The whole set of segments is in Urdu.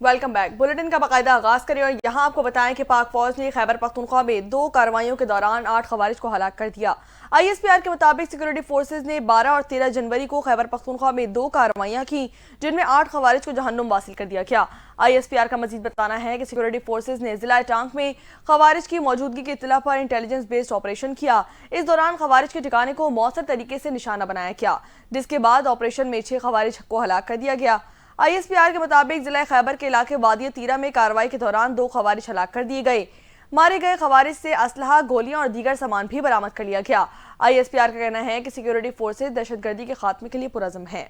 Welcome back. بلیٹن کا باقاعدہ آغاز کریں اور یہاں آپ کو بتائیں کہ پاک فوج نے خیبر پختونخوا میں 2 کارروائیوں کے دوران 8 خوارج کو ہلاک کر دیا۔ آئی ایس پی آر کے مطابق سیکورٹی فورسز نے 12 اور 13 جنوری کو خیبر پختونخوا میں 2 کارروائیاں کی جن میں 8 خوارج کو جہنم واصل کر دیا گیا۔ آئی ایس پی آر کا مزید بتانا ہے کہ سیکورٹی فورسز نے ضلع ٹانک میں خوارج کی موجودگی کی اطلاع پر انٹیلیجنس بیسڈ آپریشن کیا۔ اس دوران خوارج کے ٹھکانے کو مؤثر طریقے سے نشانہ بنایا گیا، جس کے بعد آپریشن میں 6 خوارج کو ہلاک کر دیا گیا۔ آئی ایس پی آر کے مطابق ضلع خیبر کے علاقے وادی تیرہ میں کارروائی کے دوران 2 خوارج ہلاک کر دیے گئے۔ مارے گئے خوارج سے اسلحہ، گولیاں اور دیگر سامان بھی برآمد کر لیا گیا۔ آئی ایس پی آر کا کہنا ہے کہ سیکورٹی فورسز دہشت گردی کے خاتمے کے لیے پرعزم ہیں۔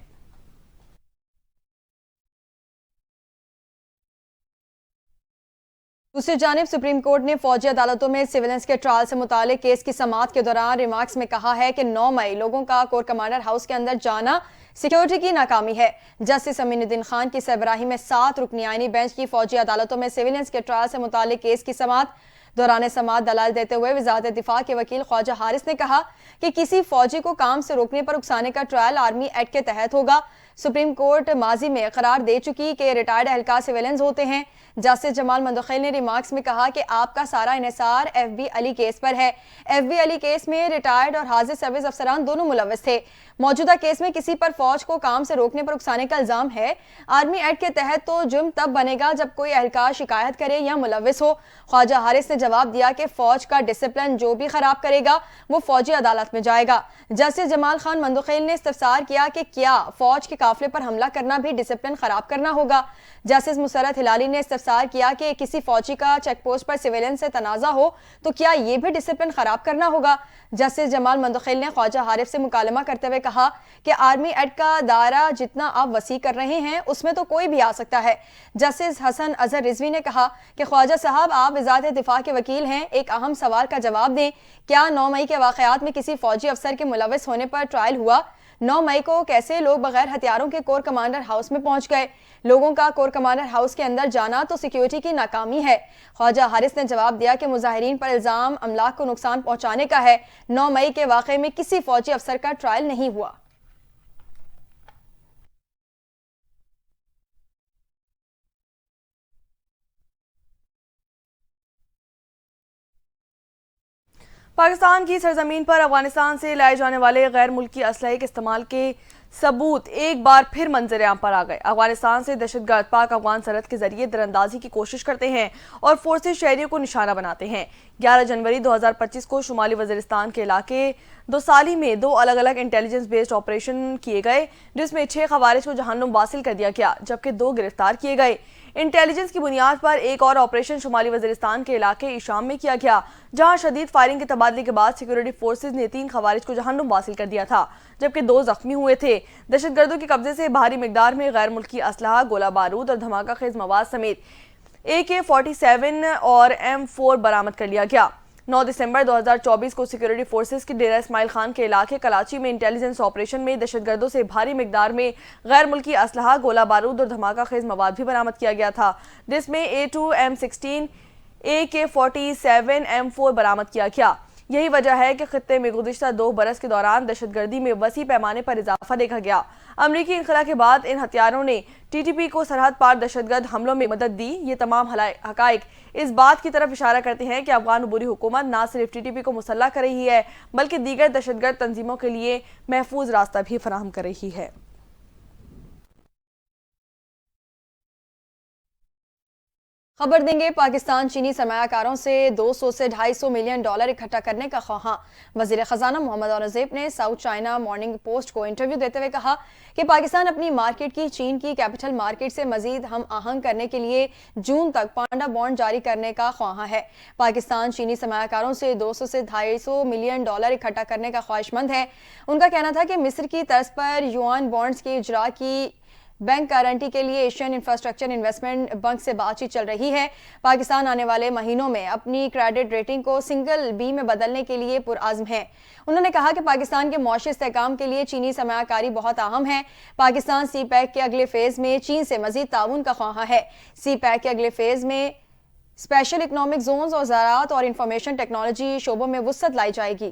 دوسری جانب سپریم کورٹ نے فوجی عدالتوں میں سیولنس کے ٹرائل سے متعلق کیس کی سماعت کے دوران ریمارکس میں کہا ہے کہ 9 مئی لوگوں کا کور کمانڈر ہاؤس کے اندر جانا سیکیورٹی کی ناکامی ہے۔ جسٹس امین الدین خان کی سربراہی میں 7 رکنی آئینی بینچ کی فوجی عدالتوں میں سیولنس کے ٹرائل سے متعلق کیس کی سماعت دوران سماعت دلائل دیتے ہوئے وزارت دفاع کے وکیل خواجہ حارث نے کہا کہ کسی فوجی کو کام سے روکنے پر اکسانے کا ٹرائل آرمی ایکٹ کے تحت ہوگا۔ سپریم کورٹ ماضی میں قرار دے چکی کہ ریٹائرڈ اہلکار سیولینز ہوتے ہیں۔ جسٹس جمال مندوخیل نے ریمارکس میں کہا کہ آپ کا سارا انحصار ایف بی علی کیس پر ہے۔ ایف بی علی کیس میں ریٹائرڈ اور حاضر سروس افسران دونوں ملوث تھے۔ موجودہ کیس میں کسی پر فوج کو کام سے روکنے پر اکسانے کا الزام ہے۔ آرمی ایکٹ کے تحت تو جرم تب بنے گا جب کوئی اہلکار شکایت کرے یا ملوث ہو۔ خواجہ حارث نے جواب دیا کہ فوج کا ڈسپلن جو بھی خراب کرے گا وہ فوجی عدالت میں جائے گا۔ جسٹس جمال خان مندوخیل نے استفسار کیا کہ کیا فوج کے قافلے پر حملہ کرنا بھی ڈسپلن خراب کرنا ہوگا۔ جسٹس مسرت ہلالی نے استفسار کیا کہ کسی فوجی کا چیک پوسٹ پر سیویلین سے تنازع ہو تو کیا یہ بھی ڈسپلن خراب کرنا ہوگا۔ جسٹس جمال مندوخیل نے خواجہ حارث سے مکالمہ کرتے ہوئے کہا کہ آرمی ایکٹ کا دائرہ جتنا آپ وسیع کر رہے ہیں اس میں تو کوئی بھی آ سکتا ہے۔ جسٹس حسن اظہر رضوی نے کہا کہ خواجہ صاحب آپ وزارت دفاع کے وکیل ہیں، ایک اہم سوال کا جواب دیں۔ کیا 9 مئی کے واقعات میں کسی فوجی افسر کے ملوث ہونے پر ٹرائل ہوا؟ 9 مئی کو کیسے لوگ بغیر ہتھیاروں کے کور کمانڈر ہاؤس میں پہنچ گئے؟ لوگوں کا کور کمانڈر ہاؤس کے اندر جانا تو سیکیورٹی کی ناکامی ہے۔ خواجہ حارث نے جواب دیا کہ مظاہرین پر الزام املاک کو نقصان پہنچانے کا ہے۔ 9 مئی کے واقعے میں کسی فوجی افسر کا ٹرائل نہیں ہوا۔ پاکستان کی سرزمین پر افغانستان سے لائے جانے والے غیر ملکی اسلحے کے استعمال کے ثبوت ایک بار پھر منظر عام پر آ گئے۔ افغانستان سے دہشت گرد پاک افغان سرحد کے ذریعے دراندازی کی کوشش کرتے ہیں اور فورسز شہریوں کو نشانہ بناتے ہیں۔ 11 جنوری 2025 کو شمالی وزیرستان کے علاقے دوسالی میں 2 الگ الگ انٹیلیجنس بیسڈ آپریشن کیے گئے جس میں 6 خوارج کو جہنم واصل کر دیا گیا جبکہ 2 گرفتار کیے گئے۔ انٹیلیجنس کی بنیاد پر ایک اور آپریشن شمالی وزیرستان کے علاقے ایشام میں کیا گیا جہاں شدید فائرنگ کے تبادلے کے بعد سیکورٹی فورسز نے 3 خوارج کو جہنم واصل کر دیا تھا جبکہ 2 زخمی ہوئے تھے۔ دہشت گردوں کے قبضے سے بھاری مقدار میں غیر ملکی اسلحہ، گولہ بارود اور دھماکہ خیز مواد سمیت AK-47 اور M4 برآمد کر لیا گیا۔ 9 دسمبر 2024 کو سیکورٹی فورسز کی ڈیرہ اسماعیل خان کے علاقے کلاچی میں انٹیلیجنس آپریشن میں دہشت گردوں سے بھاری مقدار میں غیر ملکی اسلحہ، گولہ بارود اور دھماکہ خیز مواد بھی برآمد کیا گیا تھا جس میں A2 M16 AK-47 M4 برآمد کیا گیا۔ یہی وجہ ہے کہ خطے میں گزشتہ 2 برس کے دوران دہشت گردی میں وسیع پیمانے پر اضافہ دیکھا گیا۔ امریکی انخلا کے بعد ان ہتھیاروں نے TTP کو سرحد پار دہشت گرد حملوں میں مدد دی۔ یہ تمام حقائق اس بات کی طرف اشارہ کرتے ہیں کہ افغان عبوری حکومت نہ صرف TTP کو مسلح کر رہی ہے بلکہ دیگر دہشت گرد تنظیموں کے لیے محفوظ راستہ بھی فراہم کر رہی ہے۔ خبر دیں گے پاکستان چینی سرمایہ کاروں سے 200 سے 250 ملین ڈالر اکٹھا کرنے کا خواہاں۔ وزیر خزانہ محمد اورنگزیب نے ساؤتھ چائنا مارننگ پوسٹ کو انٹرویو دیتے ہوئے کہا کہ پاکستان اپنی مارکیٹ کی چین کی کیپٹل مارکیٹ سے مزید ہم آہنگ کرنے کے لیے جون تک پانڈا بانڈ جاری کرنے کا خواہاں ہے۔ پاکستان چینی سرمایہ کاروں سے 200 سے 250 ملین ڈالر اکٹھا کرنے کا خواہش مند ہے۔ ان کا کہنا تھا کہ مصر کی طرز پر یوان بانڈز کے اجراء کی بینک گارنٹی کے لیے ایشین انفراسٹرکچر انویسٹمنٹ بینک سے بات چیت چل رہی ہے۔ پاکستان آنے والے مہینوں میں اپنی کریڈٹ ریٹنگ کو سنگل بی میں بدلنے کے لیے پرعزم ہے۔ انہوں نے کہا کہ پاکستان کے معاشی استحکام کے لیے چینی سرمایہ کاری بہت اہم ہے۔ پاکستان سی پیک کے اگلے فیز میں چین سے مزید تعاون کا خواہاں ہے۔ سی پیک کے اگلے فیز میں اسپیشل اکنامک زونز اور زراعت اور انفارمیشن ٹیکنالوجی شعبوں میں وسعت لائی جائے گی۔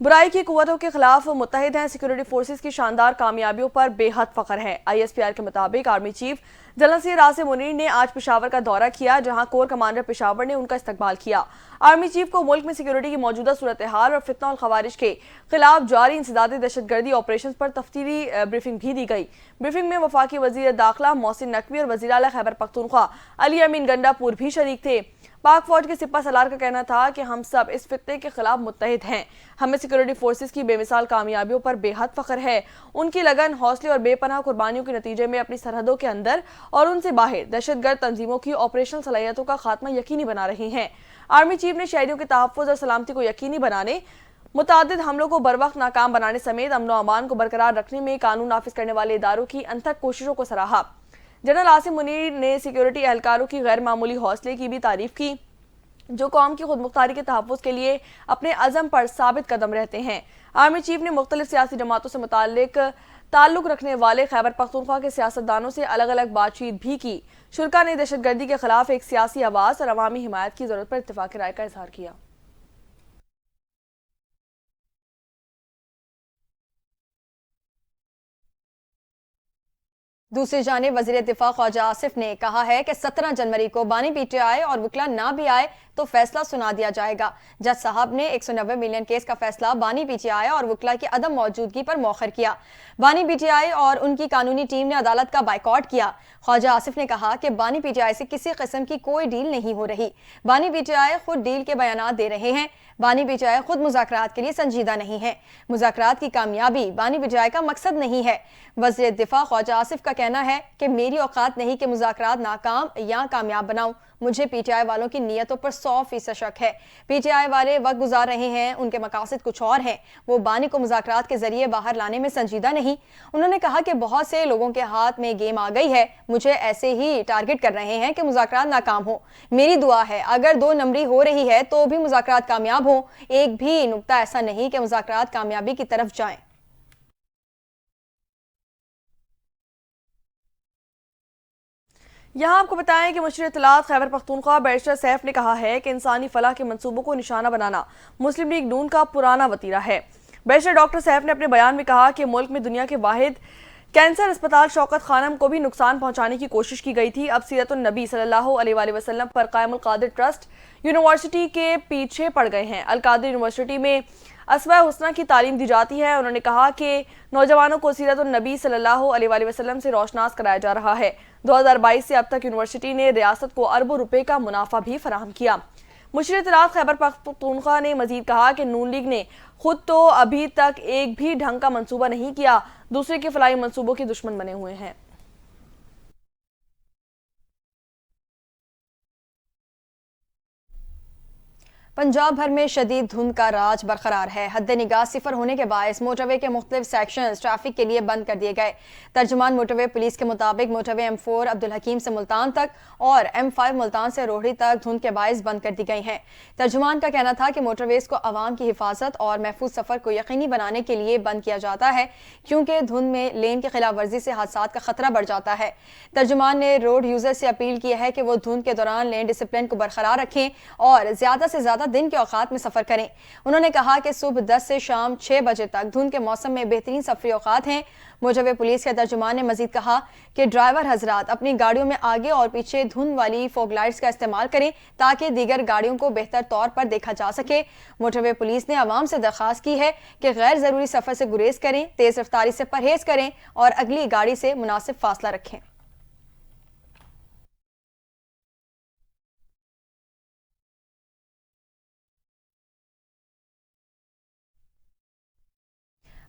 برائی کی قوتوں کے خلاف متحد ہیں. سیکورٹی فورسز کی شاندار کامیابیوں پر بے حد فخر ہے. ISPR کے مطابق army chief general Syed Asim Munir نے آج پشاور کا دورہ کیا, جہاں کور کمانڈر پشاور نے ان کا استقبال کیا. آرمی چیف کو ملک میں سیکورٹی کی موجودہ صورتحال اور فتنہ والخوارج کے خلاف جاری انسدادی دہشت گردی آپریشنز پر تفصیلی بریفنگ بھی دی گئی. بریفنگ میں وفاقی وزیر داخلہ محسن نقوی اور وزیر اعلیٰ خیبر پختونخوا علی امین گنڈا پور بھی شریک تھے. پاک فوج کے سپہ سالار کا کہنا تھا کہ ہم سب اس فتنے کے خلاف متحد ہیں. ہمیں سیکورٹی فورسز کی بے مثال کامیابیوں پر بے حد فخر ہے. ان کی لگن، حوصلے اور بے پناہ قربانیوں کے نتیجے میں اپنی سرحدوں کے اندر اور ان سے باہر دہشت گرد تنظیموں کی آپریشنل صلاحیتوں کا خاتمہ یقینی بنا رہی ہیں. آرمی چیف نے شہریوں کے تحفظ اور سلامتی کو یقینی بنانے، متعدد حملوں کو بروقت ناکام بنانے سمیت امن و امان کو برقرار رکھنے میں قانون نافذ کرنے والے اداروں کی انتھک کوششوں کو سراہا. جنرل عاصم منیر نے سیکورٹی اہلکاروں کی غیر معمولی حوصلے کی بھی تعریف کی، جو قوم کی خود مختاری کے تحفظ کے لیے اپنے عزم پر ثابت قدم رہتے ہیں. آرمی چیف نے مختلف سیاسی جماعتوں سے تعلق رکھنے والے خیبر پختونخوا کے سیاستدانوں سے الگ الگ بات چیت بھی کی. شرکا نے دہشت گردی کے خلاف ایک سیاسی آواز اور عوامی حمایت کی ضرورت پر اتفاق رائے کا اظہار کیا. دوسری جانب وزیر دفاع خواجہ آصف نے کہا ہے کہ 17 جنوری کو بانی PTI اور وکلا نہ بھی آئے تو فیصلہ سنا دیا جائے گا. جج صاحب نے 190 ملین کیس کا فیصلہ بانی PTI اور وکلا کی عدم موجودگی پر مؤخر کیا. بانی PTI اور ان کی قانونی ٹیم نے عدالت کا بائیکاٹ کیا. خواجہ آصف نے کہا کہ بانی PTI سے کسی قسم کی کوئی ڈیل نہیں ہو رہی. بانی PTI خود ڈیل کے بیانات دے رہے ہیں. بانی PTI خود مذاکرات کے لیے سنجیدہ نہیں ہے. مذاکرات کی کامیابی بانی PTI کا مقصد نہیں ہے. وزیر دفاع خواجہ آصف کا کہنا ہے کہ میری اوقات نہیں کہ مذاکرات ناکام یا کامیاب بناؤں. مجھے PTI والوں کی نیتوں پر 100% شک ہے. PTI والے وقت گزار رہے ہیں، ان کے مقاصد کچھ اور ہیں. وہ بانی کو مذاکرات کے ذریعے باہر لانے میں سنجیدہ نہیں. انہوں نے کہا کہ بہت سے لوگوں کے ہاتھ میں گیم آ گئی ہے، مجھے ایسے ہی ٹارگٹ کر رہے ہیں کہ مذاکرات ناکام ہوں. میری دعا ہے اگر 2 نمبری ہو رہی ہے تو بھی مذاکرات کامیاب ہوں. ایک بھی نقطہ ایسا نہیں کہ مذاکرات کامیابی کی طرف جائیں. یہاں آپ کو بتائیں کہ مشیر اطلاعات خیبر پختونخوا بیرسٹر سیف نے کہا ہے کہ انسانی فلاح کے منصوبوں کو نشانہ بنانا مسلم لیگ نون کا پرانا وتیرہ ہے. بیرسٹر ڈاکٹر سیف نے اپنے بیان میں کہا کہ ملک میں دنیا کے واحد کینسر اسپتال شوکت خانم کو بھی نقصان پہنچانے کی کوشش کی گئی تھی. اب سیرت النبی صلی اللہ علیہ وآلہ وسلم پر قائم القادر ٹرسٹ یونیورسٹی کے پیچھے پڑ گئے ہیں. القادر یونیورسٹی میں اسماء حسنہ کی تعلیم دی جاتی ہے. انہوں نے کہا کہ نوجوانوں کو سیرت النبی صلی اللہ علیہ وآلہ وسلم سے روشناس کرایا جا رہا ہے. 2022 سے اب تک یونیورسٹی نے ریاست کو اربوں روپے کا منافع بھی فراہم کیا. مشیر اطلاعات خیبر پختونخوا نے مزید کہا کہ نون لیگ نے خود تو ابھی تک ایک بھی ڈھنگ کا منصوبہ نہیں کیا، دوسرے کے فلاحی منصوبوں کے دشمن بنے ہوئے ہیں. پنجاب بھر میں شدید دھند کا راج برقرار ہے. حد نگاہ صفر ہونے کے باعث موٹر وے کے مختلف سیکشنز ٹریفک کے لیے بند کر دیے گئے. ترجمان موٹر وے پولیس کے مطابق موٹر وے M4 عبدالحکیم سے ملتان تک اور M5 ملتان سے روہڑی تک دھند کے باعث بند کر دی گئی ہیں. ترجمان کا کہنا تھا کہ موٹر ویز کو عوام کی حفاظت اور محفوظ سفر کو یقینی بنانے کے لیے بند کیا جاتا ہے، کیونکہ دھند میں لین کی خلاف ورزی سے حادثات کا خطرہ بڑھ جاتا ہے. ترجمان نے روڈ یوزر سے اپیل کی ہے کہ وہ دھند کے دوران لین ڈسپلن کو برقرار رکھیں اور زیادہ سے زیادہ دن کے اوقات میں سفر کریں. انہوں نے کہا کہ صبح 10 سے شام 6 بجے تک دھند کے موسم میں بہترین سفری اوقات ہیں. موٹر وے پولیس کے ترجمان نے مزید کہا کہ ڈرائیور حضرات اپنی گاڑیوں میں آگے اور پیچھے دھند والی فوگ لائٹس کا استعمال کریں تاکہ دیگر گاڑیوں کو بہتر طور پر دیکھا جا سکے. موٹر وے پولیس نے عوام سے درخواست کی ہے کہ غیر ضروری سفر سے گریز کریں، تیز رفتاری سے پرہیز کریں اور اگلی گاڑی سے مناسب فاصلہ رکھیں.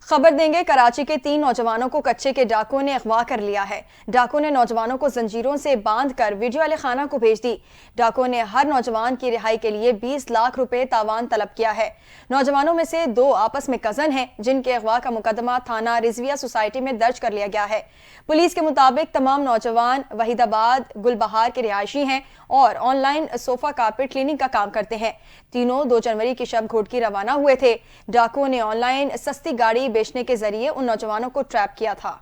خبر دیں گے کراچی کے 3 نوجوانوں کو کچے کے ڈاکوؤں نے اغوا کر لیا ہے. ڈاکوؤں نے نوجوانوں کو زنجیروں سے باندھ کر ویڈیو علی خانہ کو بھیج دی. ڈاکوؤں نے ہر نوجوان کی رہائی کے لیے 20 لاکھ روپے تاوان طلب کیا ہے. نوجوانوں میں سے 2 آپس میں کزن ہیں جن کے اغوا کا مقدمہ تھانہ رضویہ سوسائٹی میں درج کر لیا گیا ہے. پولیس کے مطابق تمام نوجوان وحید آباد گل بہار کے رہائشی ہیں اور on line sofa carpet cleaning کا کام کرتے ہیں. تینوں 2 جنوری کی شب گھوٹکی روانہ ہوئے تھے. ڈاکوؤں نے آن لائن سستی گاڑی بیچنے کے ذریعے ان نوجوانوں کو ٹریپ کیا تھا.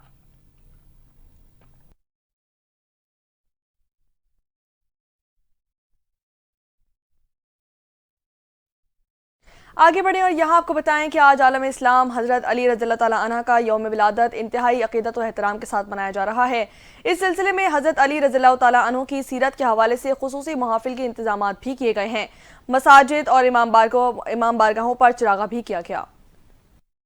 آگے بڑھیں اور یہاں آپ کو بتائیں کہ آج عالم اسلام حضرت علی رضی اللہ تعالیٰ عنہ کا یوم ولادت انتہائی عقیدت و احترام کے ساتھ منایا جا رہا ہے۔ اس سلسلے میں حضرت علی رضی اللہ تعالیٰ عنہ کی سیرت کے حوالے سے خصوصی محافل کے انتظامات بھی کیے گئے ہیں۔ مساجد اور امام بارگاہوں پر چراغاں بھی کیا گیا۔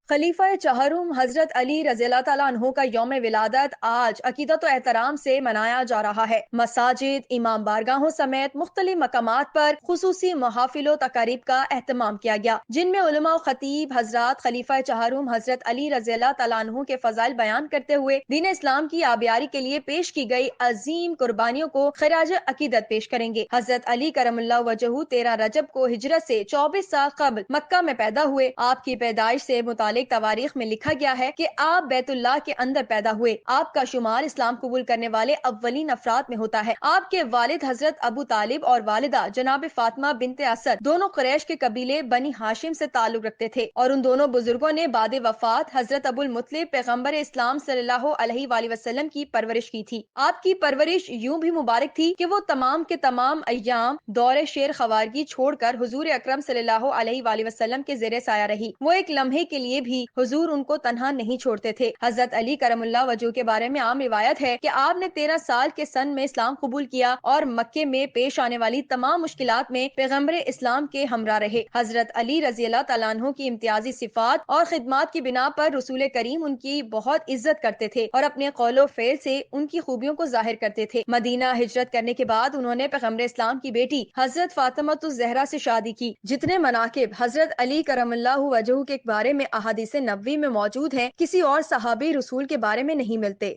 خلیفہ چہرم حضرت علی رضی اللہ تعالیٰ عنہ کا یوم ولادت آج عقیدت و احترام سے منایا جا رہا ہے۔ مساجد، امام بارگاہوں سمیت مختلف مقامات پر خصوصی محافل و تقاریب کا اہتمام کیا گیا، جن میں علماء و خطیب حضرات خلیفہ چہرم حضرت علی رضی اللہ تعالیٰ عنہ کے فضائل بیان کرتے ہوئے دین اسلام کی آبیاری کے لیے پیش کی گئی عظیم قربانیوں کو خراج عقیدت پیش کریں گے۔ حضرت علی کرم اللہ وجہہ 13 رجب کو ہجرت سے 24 سال قبل مکہ میں پیدا ہوئے۔ آپ کی پیدائش سے متعلق تواریخ میں لکھا گیا ہے کہ آپ بیت اللہ کے اندر پیدا ہوئے۔ آپ کا شمار اسلام قبول کرنے والے اولین افراد میں ہوتا ہے۔ آپ کے والد حضرت ابو طالب اور والدہ جناب فاطمہ بنت اسد دونوں قریش کے قبیلے بنی ہاشم سے تعلق رکھتے تھے، اور ان دونوں بزرگوں نے بعد وفات حضرت ابو المطلب پیغمبر اسلام صلی اللہ علیہ وآلہ وسلم کی پرورش کی تھی۔ آپ کی پرورش یوں بھی مبارک تھی کہ وہ تمام کے تمام ایام دور شیر خوارگی چھوڑ کر حضور اکرم صلی اللہ علیہ وآلہ وسلم کے زیر سایہ رہی۔ وہ ایک لمحے کے لیے بھی حضور ان کو تنہا نہیں چھوڑتے تھے۔ حضرت علی کرم اللہ وجہہ کے بارے میں عام روایت ہے کہ آپ نے 13 سال کے سن میں اسلام قبول کیا اور مکے میں پیش آنے والی تمام مشکلات میں پیغمبر اسلام کے ہمراہ رہے۔ حضرت علی رضی اللہ تعالیٰ عنہ کی امتیازی صفات اور خدمات کی بنا پر رسول کریم ان کی بہت عزت کرتے تھے اور اپنے قول و فعل سے ان کی خوبیوں کو ظاہر کرتے تھے۔ مدینہ ہجرت کرنے کے بعد انہوں نے پیغمبر اسلام کی بیٹی حضرت فاطمہ الزہرا سے شادی کی۔ جتنے مناقب حضرت علی کرم اللہ وجہہ کے بارے میں احادیث نبوی میں موجود ہیں، کسی اور صحابی رسول کے بارے میں نہیں ملتے۔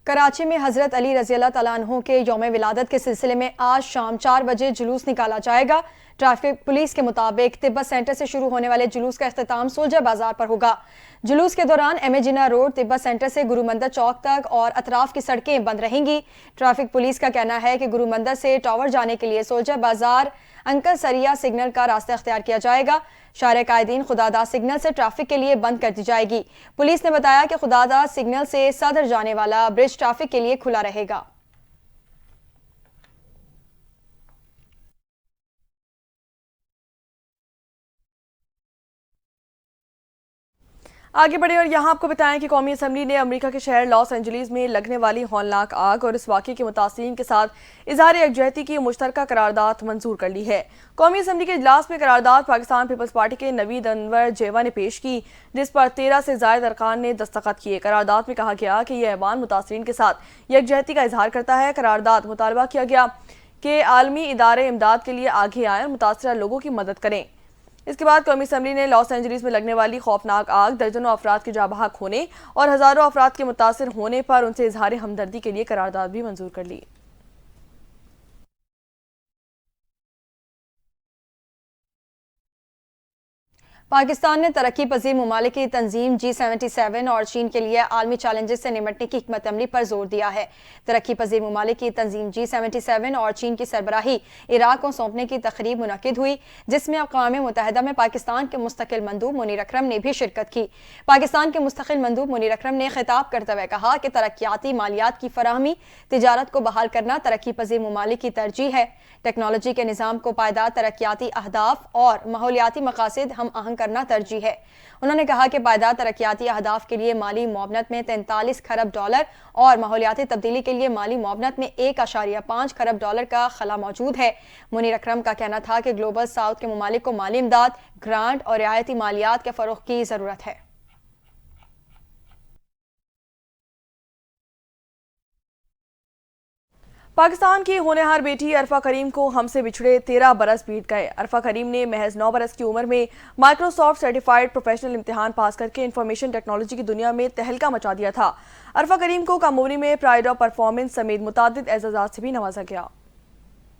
کراچی میں حضرت علی رضی اللہ تعالیٰ عنہ کے یوم ولادت کے سلسلے میں آج شام 4 بجے جلوس نکالا جائے گا۔ ٹریفک پولیس کے مطابق تبت سینٹر سے شروع ہونے والے جلوس کا اختتام سولجر بازار پر ہوگا۔ جلوس کے دوران ایم اے جناح روڈ، تبت سینٹر سے گرو مندر چوک تک اور اطراف کی سڑکیں بند رہیں گی۔ ٹریفک پولیس کا کہنا ہے کہ گرو مندر سے ٹاور جانے کے لیے سولجر بازار انکل سریا سگنل کا راستہ اختیار کیا جائے گا۔ شارع قائدین خداداد سگنل سے ٹریفک کے لیے بند کر دی جائے گی۔ پولیس نے بتایا کہ خداداد سگنل سے صدر جانے والا برج ٹریفک کے لیے کھلا رہے گا۔ آگے بڑھیں اور یہاں آپ کو بتائیں کہ قومی اسمبلی نے امریکہ کے شہر لاس اینجلیس میں لگنے والی ہولناک آگ اور اس واقعے کے متاثرین کے ساتھ اظہار یکجہتی کی مشترکہ قرارداد منظور کر لی ہے۔ قومی اسمبلی کے اجلاس میں قرارداد پاکستان پیپلز پارٹی کے نوید انور جیوا نے پیش کی، جس پر 13 سے زائد ارکان نے دستخط کیے۔ قرارداد میں کہا گیا کہ یہ ایوان متاثرین کے ساتھ یکجہتی کا اظہار کرتا ہے۔ قرارداد مطالبہ کیا گیا کہ عالمی ادارے امداد کے لیے آگے آئیں اور متاثرہ لوگوں کی مدد کریں۔ اس کے بعد قومی اسمبلی نے لاس اینجلیس میں لگنے والی خوفناک آگ، درجنوں افراد کے جاں بحق ہونے اور ہزاروں افراد کے متاثر ہونے پر ان سے اظہار ہمدردی کے لیے قرارداد بھی منظور کر لی۔ پاکستان نے ترقی پذیر ممالک کی تنظیم G77 اور چین کے لیے عالمی چیلنجز سے نمٹنے کی حکمت عملی پر زور دیا ہے۔ ترقی پذیر ممالک کی تنظیم G77 اور چین کی سربراہی عراق کو سونپنے کی تقریب منعقد ہوئی، جس میں اقوام متحدہ میں پاکستان کے مستقل مندوب منیر اکرم نے بھی شرکت کی۔ پاکستان کے مستقل مندوب منیر اکرم نے خطاب کرتے ہوئے کہا کہ ترقیاتی مالیات کی فراہمی، تجارت کو بحال کرنا ترقی پذیر ممالک کی ترجیح ہے۔ ٹیکنالوجی کے نظام کو پائیدار ترقیاتی اہداف اور ماحولیاتی مقاصد ہم آہنگ کرنا ترجیح ہے۔ انہوں نے کہا کہ پائیدار ترقیاتی اہداف کے لیے مالی معاونت میں 43 کھرب ڈالر اور ماحولیاتی تبدیلی کے لیے مالی معاونت میں 1.5 کھرب ڈالر کا خلا موجود ہے۔ منیر اکرم کا کہنا تھا کہ گلوبل ساؤتھ کے ممالک کو مالی امداد، گرانٹ اور رعایتی مالیات کے فروغ کی ضرورت ہے۔ پاکستان کی ہونہار بیٹی عرفہ کریم کو ہم سے بچھڑے 13 برس بیت گئے۔ عرفہ کریم نے محض 9 برس کی عمر میں مائیکروسافٹ سرٹیفائیڈ پروفیشنل امتحان پاس کر کے انفارمیشن ٹیکنالوجی کی دنیا میں تہلکہ مچا دیا تھا۔ عرفہ کریم کو کاموری میں پرائڈ آف پرفارمنس سمیت متعدد اعزازات سے بھی نوازا گیا۔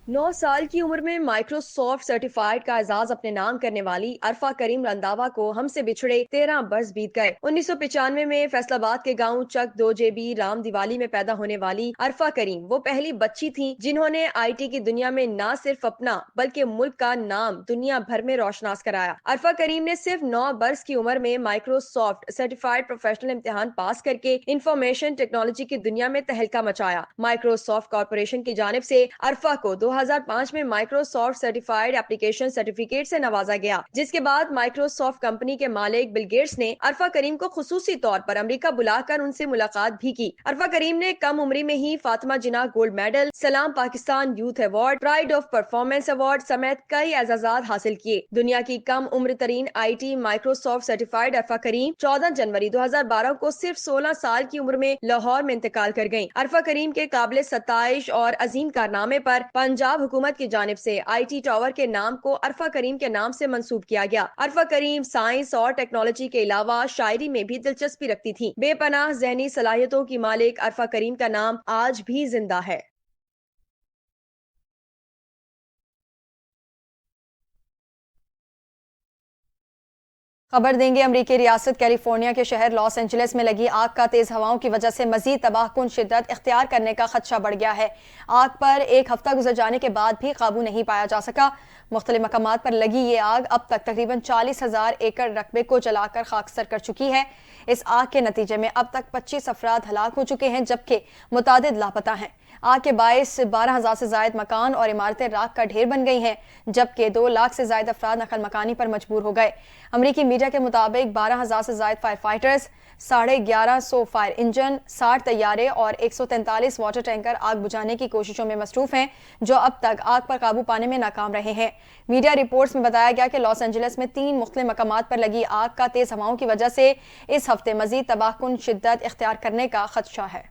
9 سال کی عمر میں مائیکروسافٹ سرٹیفائیڈ کا اعزاز اپنے نام کرنے والی عرفہ کریم رنداوا کو ہم سے بچھڑے 13 برس بیت گئے۔ 1995 میں فیصل آباد کے گاؤں چک 2 JB رام دیوالی میں پیدا ہونے والی عرفہ کریم وہ پہلی بچی تھیں جنہوں نے IT کی دنیا میں نہ صرف اپنا بلکہ ملک کا نام دنیا بھر میں روشناس کرایا۔ عرفہ کریم نے صرف 9 برس کی عمر میں مائیکروسافٹ سرٹیفائیڈ پروفیشنل امتحان پاس کر کے انفارمیشن ٹیکنالوجی کی دنیا میں تہلکہ مچایا۔ مائیکروسافٹ کارپوریشن کی جانب سے عرفہ کو 2005 میں مائکروسافٹ سرٹیفائیڈ ایپلیکیشن سرٹیفکیٹ سے نوازا گیا، جس کے بعد مائکروسافٹ کمپنی کے مالک بل گیٹس نے عرفہ کریم کو خصوصی طور پر امریکہ بلا کر ان سے ملاقات بھی کی۔ عرفہ کریم نے کم عمری میں ہی Fatima Jinnah gold medal, Salam Pakistan youth award, pride of performance award سمیت کئی اعزازات حاصل کیے۔ دنیا کی کم عمر ترین I T Microsoft certified Arfa Karim 14 جنوری 2012 کو صرف 16 سال کی عمر میں لاہور میں انتقال کر گئیں۔ عرفہ کریم کے قابل ستائش اور عظیم کارنامے پر پنجاب حکومت کی جانب سے آئی ٹی ٹاور کے نام کو عرفہ کریم کے نام سے منسوب کیا گیا۔ عرفہ کریم سائنس اور ٹیکنالوجی کے علاوہ شاعری میں بھی دلچسپی رکھتی تھی۔ بے پناہ ذہنی صلاحیتوں کی مالک عرفہ کریم کا نام آج بھی زندہ ہے۔ خبر دیں گے امریکی ریاست کیلیفورنیا کے شہر لاس اینجلس میں لگی آگ کا تیز ہواؤں کی وجہ سے مزید تباہ کن شدت اختیار کرنے کا خدشہ بڑھ گیا ہے۔ آگ پر ایک ہفتہ گزر جانے کے بعد بھی قابو نہیں پایا جا سکا۔ مختلف مقامات پر لگی یہ آگ اب تک تقریباً 40,000 ایکڑ رقبے کو جلا کر خاکستر کر چکی ہے۔ اس آگ کے نتیجے میں اب تک 25 افراد ہلاک ہو چکے ہیں، جبکہ متعدد لاپتہ ہیں۔ آگ کے باعث 12,000 سے زائد مکان اور عمارتیں راکھ کا ڈھیر بن گئی ہیں، جبکہ 2 لاکھ سے زائد افراد نقل مکانی پر مجبور ہو گئے۔ امریکی میڈیا کے مطابق 12,000 سے زائد فائر فائٹرز، 1150 فائر انجن، 60 طیارے اور 143 واٹر ٹینکر آگ بجھانے کی کوششوں میں مصروف ہیں، جو اب تک آگ پر قابو پانے میں ناکام رہے ہیں۔ میڈیا رپورٹس میں بتایا گیا کہ لاس اینجلس میں 3 مختلف مقامات پر لگی آگ کا تیز ہواؤں کی وجہ سے اس ہفتے مزید تباہ کن شدت اختیار کرنے کا خدشہ ہے۔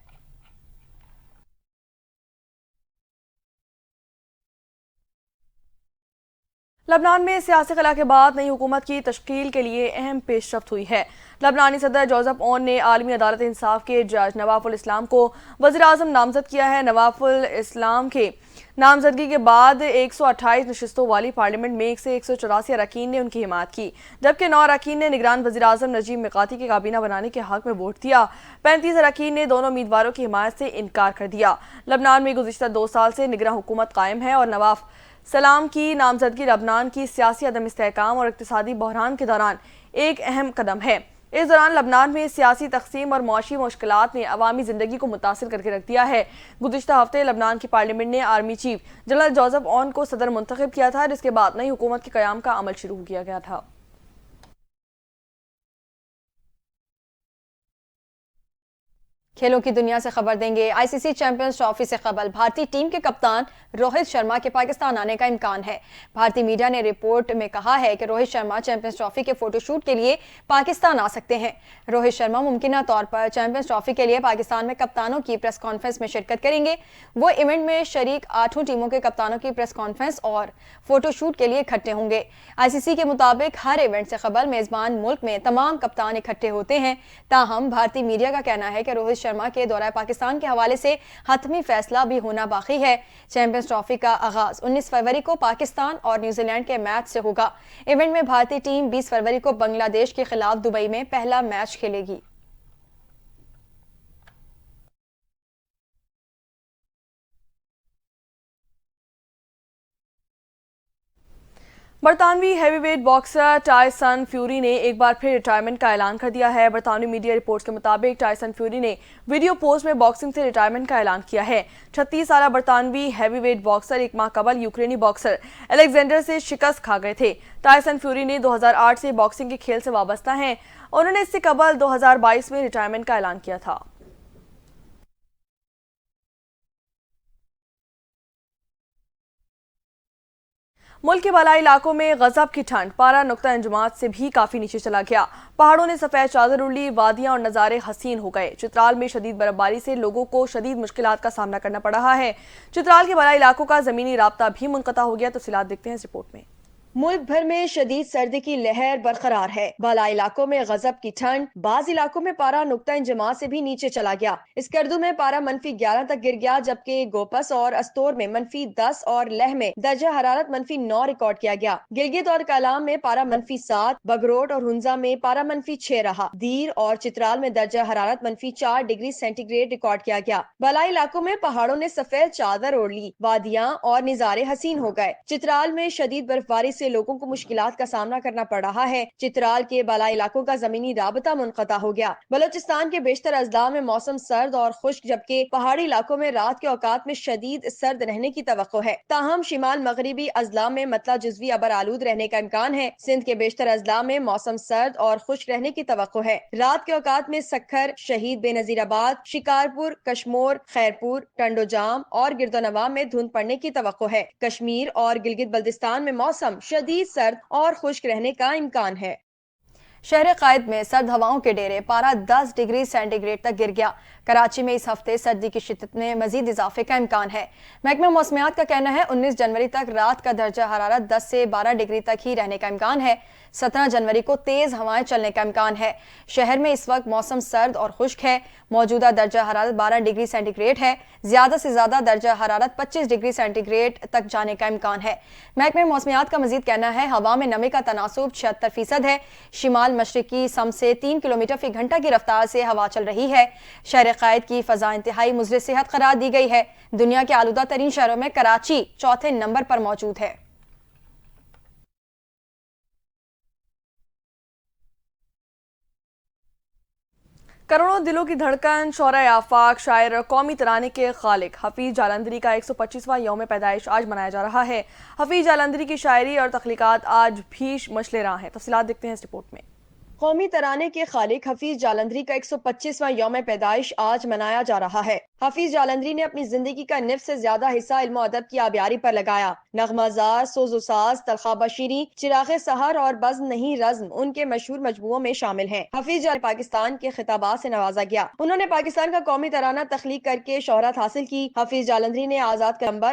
لبنان میں سیاسی خلا کے بعد نئی حکومت کی تشکیل کے لیے اہم پیش رفت ہوئی ہے۔ لبنانی صدر جوزف اون نے عالمی عدالت انصاف کے جج نواف الاسلام کو وزیر اعظم نامزد کیا ہے۔ نواف الاسلام کے نامزدگی کے بعد 128 نشستوں والی پارلیمنٹ میں سے 184 اراکین نے ان کی حمایت کی، جبکہ 9 اراکین نے نگران وزیر اعظم نجیب میقاتی کے کابینہ بنانے کے حق میں ووٹ دیا۔ 35 اراکین نے دونوں امیدواروں کی حمایت سے انکار کر دیا۔ لبنان میں گزشتہ 2 سال سے نگراں حکومت قائم ہے اور نواف سلام کی نامزدگی لبنان کی سیاسی عدم استحکام اور اقتصادی بحران کے دوران ایک اہم قدم ہے۔ اس دوران لبنان میں سیاسی تقسیم اور معاشی مشکلات نے عوامی زندگی کو متاثر کر کے رکھ دیا ہے۔ گزشتہ ہفتے لبنان کی پارلیمنٹ نے آرمی چیف جنرل جوزف اون کو صدر منتخب کیا تھا، جس کے بعد نئی حکومت کے قیام کا عمل شروع کیا گیا تھا۔ کھیلوں کی دنیا سے خبر دیں گے۔ آئی سی سی چیمپئنز ٹرافی سے قبل بھارتی ٹیم کے کپتان روہت شرما کے پاکستان آنے کا امکان ہے۔ بھارتی میڈیا نے رپورٹ میں کہا ہے کہ روہت شرما چیمپئنز ٹرافی کے فوٹو شوٹ کے لیے پاکستان آ سکتے ہیں۔ روہت شرما ممکنہ طور پر چیمپئنز ٹرافی کے لیے پاکستان میں کپتانوں کی پریس کانفرنس میں شرکت کریں گے۔ وہ ایونٹ میں شریک 8 ٹیموں کے کپتانوں کی پریس کانفرنس اور فوٹو شوٹ کے لیے اکٹھے ہوں گے۔ آئی سی سی کے مطابق ہر ایونٹ سے قبل میزبان ملک میں تمام کپتان اکٹھے ہوتے ہیں۔ تاہم بھارتی میڈیا کا کہنا ہے کہ روہت شرما کے دورہ پاکستان کے حوالے سے حتمی فیصلہ بھی ہونا باقی ہے۔ چیمپئنز ٹرافی کا آغاز 19 فروری کو پاکستان اور نیوزی لینڈ کے میچ سے ہوگا۔ ایونٹ میں بھارتی ٹیم 20 فروری کو بنگلہ دیش کے خلاف دبئی میں پہلا میچ کھیلے گی۔ برطانوی heavyweight boxer Tyson Fury نے ایک بار پھر ریٹائرمنٹ کا اعلان کر دیا ہے۔ برطانوی میڈیا رپورٹس کے مطابق ٹائسن فیوری نے ویڈیو پوسٹ میں باکسنگ سے ریٹائرمنٹ کا اعلان کیا ہے۔ 36 سالہ برطانوی ہیوی ویٹ باکسر 1 ماہ قبل یوکرینی باکسر الیگزینڈر سے شکست کھا گئے تھے۔ ٹائسن فیوری نے 2008 سے باکسنگ کے کھیل سے وابستہ ہیں۔ انہوں نے اس سے قبل 2022 میں ریٹائرمنٹ کا اعلان کیا تھا۔ ملک کے بالائی علاقوں میں غضب کی ٹھنڈ پارہ نقطہ انجماد سے بھی کافی نیچے چلا گیا۔ پہاڑوں نے سفید چادر اڑ لی، وادیاں اور نظارے حسین ہو گئے۔ چترال میں شدید برفباری سے لوگوں کو شدید مشکلات کا سامنا کرنا پڑ رہا ہے۔ چترال کے بالائی علاقوں کا زمینی رابطہ بھی منقطع ہو گیا۔ تفصیلات دیکھتے ہیں اس رپورٹ میں۔ ملک بھر میں شدید سردی کی لہر برقرار ہے۔ بالائی علاقوں میں غضب کی ٹھنڈ، بعض علاقوں میں پارہ نقطہ انجماد سے بھی نیچے چلا گیا۔ اسکردو میں پارہ -11 تک گر گیا، جبکہ گوپس اور استور میں -10 اور لہ میں درجہ حرارت -9 ریکارڈ کیا گیا۔ گلگت اور کالام میں پارہ -7، بگروٹ اور ہنزا میں پارہ -6 رہا۔ دیر اور چترال میں درجہ حرارت -4 ڈگری سینٹی گریڈ ریکارڈ کیا گیا۔ بالائی علاقوں میں پہاڑوں نے سفید چادر اوڑھ لی، وادیاں اور نظارے حسین ہو گئے۔ چترال میں شدید برفباری سے سے لوگوں کو مشکلات کا سامنا کرنا پڑ رہا ہے۔ چترال کے بالائی علاقوں کا زمینی رابطہ منقطع ہو گیا۔ بلوچستان کے بیشتر اضلاع میں موسم سرد اور خشک، جبکہ پہاڑی علاقوں میں رات کے اوقات میں شدید سرد رہنے کی توقع ہے۔ تاہم شمال مغربی اضلاع میں مطلع جزوی ابر آلود رہنے کا امکان ہے۔ سندھ کے بیشتر اضلاع میں موسم سرد اور خشک رہنے کی توقع ہے۔ رات کے اوقات میں سکھر، شہید بے نظیر آباد، شکارپور، کشمور، خیرپور، ٹنڈو جام اور گردونواں میں دھند پڑنے کی توقع ہے۔ کشمیر اور گلگت بلتستان میں موسم شدید سرد اور خشک رہنے کا امکان ہے۔ شہر قائد میں سرد ہواؤں کے ڈیرے، پارہ 10 ڈگری سینٹی گریڈ تک گر گیا۔ کراچی میں اس ہفتے سردی کی شدت میں مزید اضافے کا امکان ہے۔ محکمہ موسمیات کا کہنا ہے 19 جنوری تک رات کا درجہ حرارت 10 سے 12 ڈگری تک ہی رہنے کا امکان ہے۔ 17 جنوری کو تیز ہوائیں چلنے کا امکان ہے۔ شہر میں اس وقت موسم سرد اور خشک ہے۔ موجودہ درجہ حرارت 12 ڈگری سینٹی گریڈ ہے۔ زیادہ سے زیادہ درجہ حرارت 25 ڈگری سینٹی گریڈ تک جانے کا امکان ہے۔ محکمہ موسمیات کا مزید کہنا ہے ہوا میں نمی کا تناسب 76% ہے۔ شمال مشرقی سمت سے 3 کلومیٹر فی گھنٹہ کی رفتار سے ہوا چل رہی ہے۔ شہر قائد کی فضا انتہائی مضر صحت قرار دی گئی ہے۔ دنیا کے آلودہ ترین شہروں میں کراچی چوتھے نمبر پر موجود ہے۔ کروڑوں دلوں کی دھڑکن، شعرائے آفاق، شاعر اور قومی ترانے کے خالق حفیظ جالندھری کا 125واں یوم پیدائش آج منایا جا رہا ہے۔ حفیظ جالندھری کی شاعری اور تخلیقات آج بھی مشعل راہ ہیں۔ تفصیلات دیکھتے ہیں اس رپورٹ میں۔ قومی ترانے کے خالق حفیظ جالندھری کا 125واں یوم پیدائش آج منایا جا رہا ہے۔ حفیظ جالندھری نے اپنی زندگی کا نصف سے زیادہ حصہ علم و ادب کی آبیاری پر لگایا۔ نغمہ زار، سوز و ساز، تلخابہ شیریں، چراغ سحر اور بزم نہیں رزم ان کے مشہور مجموعوں میں شامل ہیں۔ حفیظ جالندھری پاکستان کے خطابات سے نوازا گیا۔ انہوں نے پاکستان کا قومی ترانہ تخلیق کر کے شہرت حاصل کی۔ حفیظ جالندھری نے آزاد قلمبر